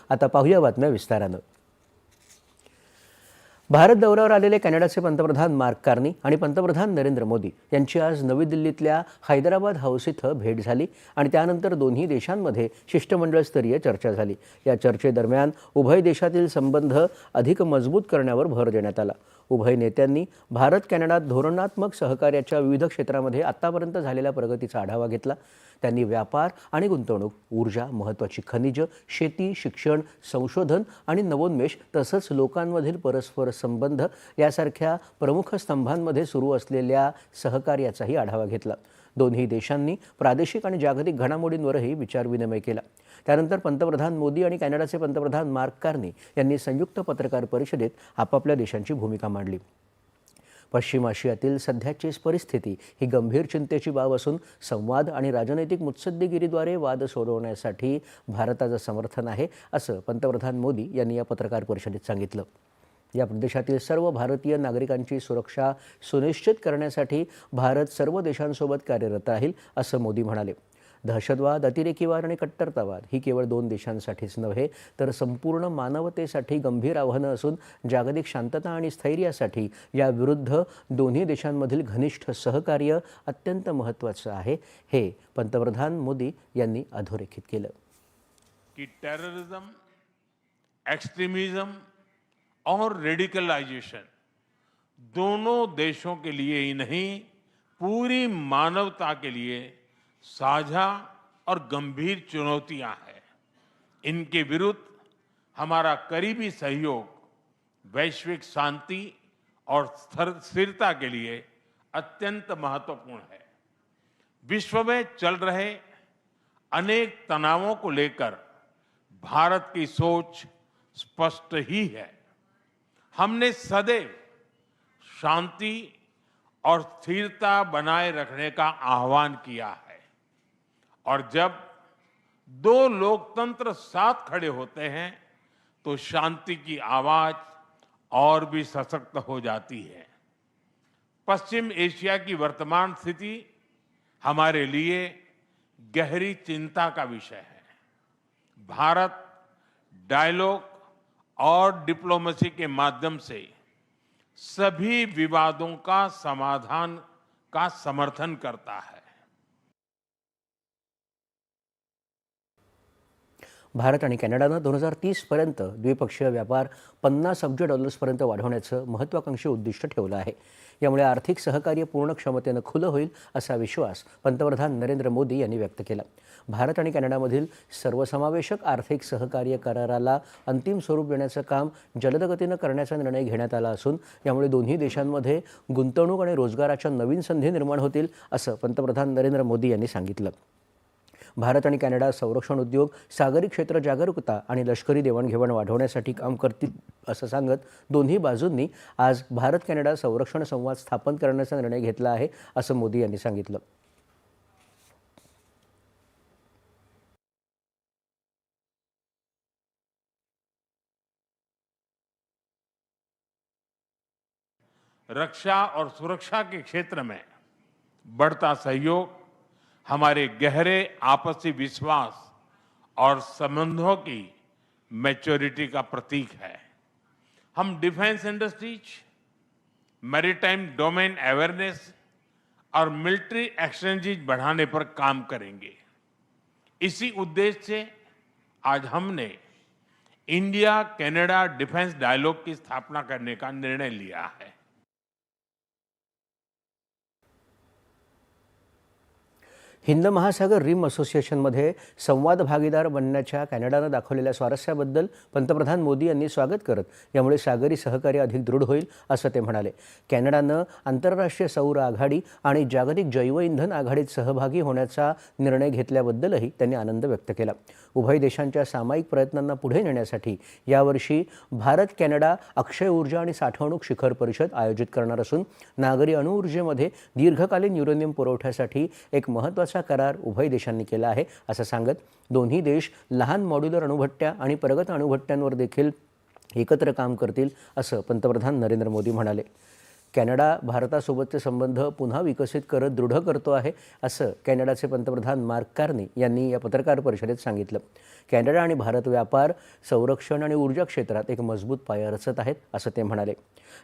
आता पाहूया बातम्या विस्तारानं। भारत दौऱ्यावर आलेले कॅनडाचे पंतप्रधान मार्क कार्नी आणि पंतप्रधान नरेंद्र मोदी यांची आज नवी दिल्लीतल्या हैदराबाद हाऊस इथं भेट झाली आणि त्यानंतर दोन्ही देशांमध्ये शिष्टमंडळस्तरीय चर्चा झाली। या चर्चेदरम्यान उभय देशातील संबंध अधिक मजबूत करण्यावर भर देण्यात आला। उभय नेत्यांनी भारत कॅनडा धोरणात्मक सहकार्याच्या विविध क्षेत्रांमध्ये आतापर्यंत झालेल्या प्रगतीचा आढावा घेतला। त्यांनी व्यापार आणि गुंतवणूक, ऊर्जा, महत्त्वाची खनिजे, शेती, शिक्षण, संशोधन आणि नवोन्मेष तसंच लोकांमधील परस्पर संबंध यासारख्या प्रमुख स्तंभांमध्ये सुरू असलेल्या सहकार्याचाही आढावा घेतला। दोन्ही देशांनी प्रादेशिक आणि जागतिक घडामोडींवरही विचारविनिमय केला। त्यानंतर पंतप्रधान मोदी आणि कॅनडाचे पंतप्रधान मार्क कार्नी यांनी संयुक्त पत्रकार परिषदेत आपापल्या देशांची भूमिका मांडली। पश्चिम आशियातील सध्याची परिस्थिती ही गंभीर चिंतेची बाब असून संवाद आणि राजनैतिक मुत्सद्देगिरीद्वारे वाद सोडवण्यासाठी भारताचं समर्थन आहे, असं पंतप्रधान मोदी यांनी या पत्रकार परिषदेत सांगितलं। या प्रदेशातील सर्व भारतीय नागरिकांची सुरक्षा सुनिश्चित करण्यासाठी भारत सर्व देशांसोबत कार्यरत राहील, असं मोदी म्हणाले। दहशतवाद, अतिरेकीवाद आणि कट्टरतावाद ही केवळ दोन देशांसाठीच नव्हे तर संपूर्ण मानवतेसाठी गंभीर आव्हानं असून जागतिक शांतता आणि स्थैर्यासाठी याविरुद्ध दोन्ही देशांमधील घनिष्ठ सहकार्य अत्यंत महत्त्वाचं आहे, हे पंतप्रधान मोदी यांनी अधोरेखित केलं। की टेररिज्म, एक्सट्रीमिज्म और रेडिकलाइजेशन दोनों देशों के लिए ही नहीं, पूरी मानवता के लिए साझा और गंभीर चुनौतियां हैं। इनके विरुद्ध हमारा करीबी सहयोग वैश्विक शांति और स्थिरता के लिए अत्यंत महत्वपूर्ण है। विश्व में चल रहे अनेक तनावों को लेकर भारत की सोच स्पष्ट ही है। हमने सदैव शांति और स्थिरता बनाए रखने का आह्वान किया है और जब दो लोकतंत्र साथ खड़े होते हैं तो शांति की आवाज और भी सशक्त हो जाती है। पश्चिम एशिया की वर्तमान स्थिति हमारे लिए गहरी चिंता का विषय है। भारत डायलॉग और डिप्लोमेसी के माध्यम से सभी विवादों का समाधान का समर्थन करता है। भारत आणि कॅनडानं 2030 पर्यंत द्विपक्षीय व्यापार 50 अब्ज डॉलर्सपर्यंत वाढवण्याचं महत्त्वाकांक्षी उद्दिष्ट ठेवलं आहे। यामुळे आर्थिक सहकार्य पूर्ण क्षमतेनं खुलं होईल असा विश्वास पंतप्रधान नरेंद्र मोदी यांनी व्यक्त केला। भारत आणि कॅनडामधील सर्वसमावेशक आर्थिक सहकार्य कराराला अंतिम स्वरूप देण्याचं काम जलद गतीनं करण्याचा निर्णय घेण्यात आला असून यामुळे दोन्ही देशांमध्ये गुंतवणूक आणि रोजगाराच्या नवीन संधी निर्माण होतील, असं पंतप्रधान नरेंद्र मोदी यांनी सांगितलं। भारत आणि कॅनडा संरक्षण उद्योग, सागरी क्षेत्र जागरूकता आणि लष्करी देवाणघेवाण वाढवण्यासाठी काम करतील, असं सांगत दोन्ही बाजूंनी आज भारत कॅनडा संरक्षण संवाद स्थापन करण्याचा निर्णय घेतला आहे, असं मोदी यांनी सांगितलं। रक्षा और सुरक्षा के क्षेत्र में बढ़ता सहयोग हमारे गहरे आपसी विश्वास और संबंधों की मैच्योरिटी का प्रतीक है। हम defence industries, maritime domain awareness और मिलिट्री एक्सचेंजेज बढ़ाने पर काम करेंगे। इसी उद्देश्य से आज हमने इंडिया कनाडा डिफेंस डायलॉग की स्थापना करने का निर्णय लिया है। हिंद महासागर रिम असोसिएशनमध्ये संवाद भागीदार बनण्याच्या कॅनडानं दाखवलेल्या स्वारस्याबद्दल पंतप्रधान मोदी यांनी स्वागत करत यामुळे सागरी सहकार्य अधिक दृढ होईल, असं ते म्हणाले। कॅनडानं आंतरराष्ट्रीय सौर आघाडी आणि जागतिक जैवइंधन आघाडीत सहभागी होण्याचा निर्णय घेतल्याबद्दलही त्यांनी आनंद व्यक्त केला। उभय देशांच्या सामायिक प्रयत्नांना पुढे नेण्यासाठी यावर्षी भारत कॅनडा अक्षय ऊर्जा आणि साठवणूक शिखर परिषद आयोजित करणार असून नागरी अणुऊर्जेमध्ये दीर्घकालीन युरेनियम पुरवठ्यासाठी एक महत्त्वाचा करार उभय देशांनी केला आहे, असं सांगत दोन्ही देश लहान मॉड्युलर अणुभट्ट्या आणि प्रगत अणुभट्ट्यांवर देखील एकत्र काम करतील, असं पंतप्रधान नरेंद्र मोदी म्हणाले। कॅनडा भारतासोबतचे संबंध पुन्हा विकसित करत दृढ करतो आहे, असं कॅनडाचे पंतप्रधान मार्क कार्नी यांनी या पत्रकार परिषदेत सांगितलं। कॅनडा आणि भारत व्यापार, संरक्षण आणि ऊर्जा क्षेत्रात एक मजबूत पाया रचत आहेत, असं ते म्हणाले.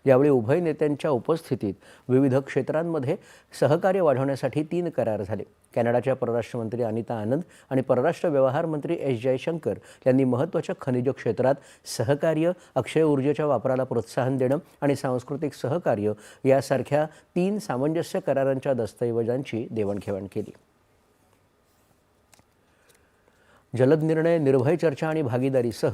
यावेळी उभय नेत्यांच्या उपस्थितीत विविध क्षेत्रांमध्ये सहकार्य वाढवण्यासाठी 3 करार झाले. कॅनडाच्या परराष्ट्र मंत्री अनिता आनंद आणि परराष्ट्र व्यवहार मंत्री एस जयशंकर यांनी महत्त्वाच्या खनिज क्षेत्रात सहकार्य, अक्षय ऊर्जेच्या वापराला प्रोत्साहन देणं आणि सांस्कृतिक सहकार्य यासारख्या 3 सामंजस्य करारांच्या दस्तऐवजांची देवाणघेवाण केली. जलद निर्णय, निर्भय चर्चा आणि भागीदारीसह